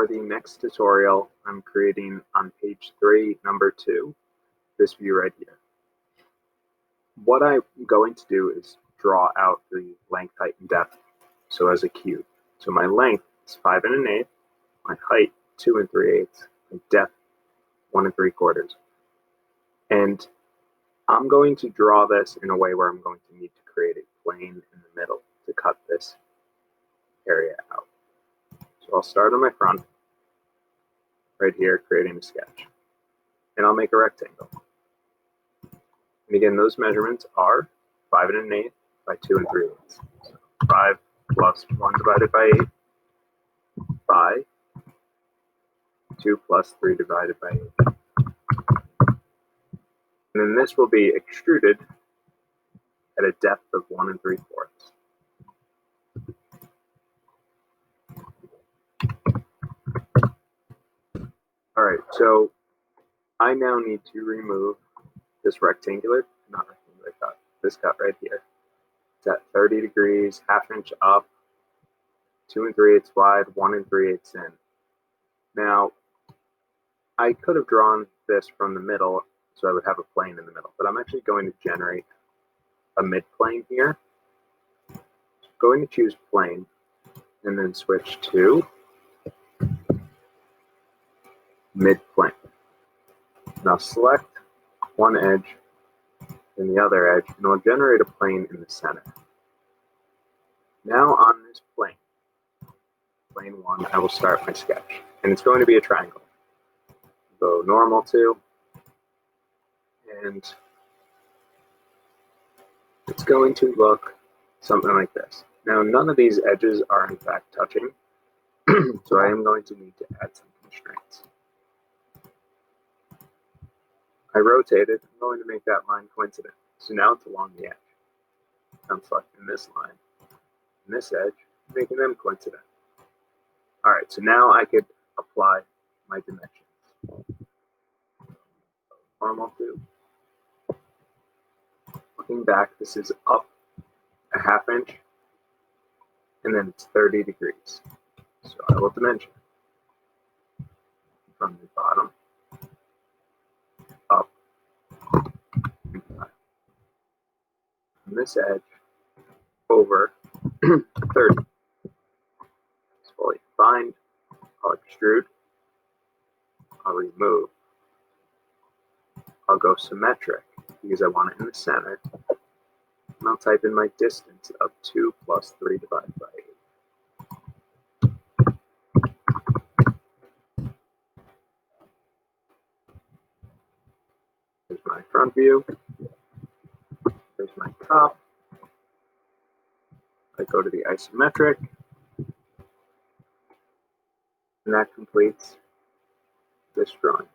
the next tutorial, I'm creating on page 3, number 2, this view right here. What I'm going to do is draw out the length, height, and depth, so as a cube. So my length is 5 1/8, my height 2 3/8, my depth 1 3/4. And I'm going to draw this in a way where I'm going to need to create a plane in the middle to cut this area out. So I'll start on my front, right here, creating a sketch. And I'll make a rectangle. And again, those measurements are 5 1/8 by 2 3/8. So 5 plus 1 divided by 8 by 2 plus 3 divided by 8. And then this will be extruded at a depth of 1 3/4. Alright, so I now need to remove this not rectangular cut, this cut right here. It's at 30 degrees, ½ inch up, 2 3/8 wide, 1 3/8 in. Now, I could have drawn this from the middle, so I would have a plane in the middle, but I'm actually going to generate a mid-plane here. I'm going to choose plane, and then switch to mid-plane. Now select one edge and the other edge, and I'll generate a plane in the center. Now on this plane, plane 1, I will start my sketch, and it's going to be a triangle. Go normal to, and it's going to look something like this. Now none of these edges are in fact touching, so I am going to need to add some constraints. I rotated, I'm going to make that line coincident. So now it's along the edge. I'm selecting this line and this edge, making them coincident. Alright, so now I could apply my dimensions. Normal to. Looking back, this is up a ½ inch, and then it's 30 degrees. So I will dimension from the bottom up and down. From this edge over 30. It's fully defined. I'll extrude. I'll remove. I'll go symmetric because I want it in the center. And I'll type in my distance of 2 plus 3 divided by 8. Here's my front view. Here's my top. I go to the isometric. And that completes this drawing.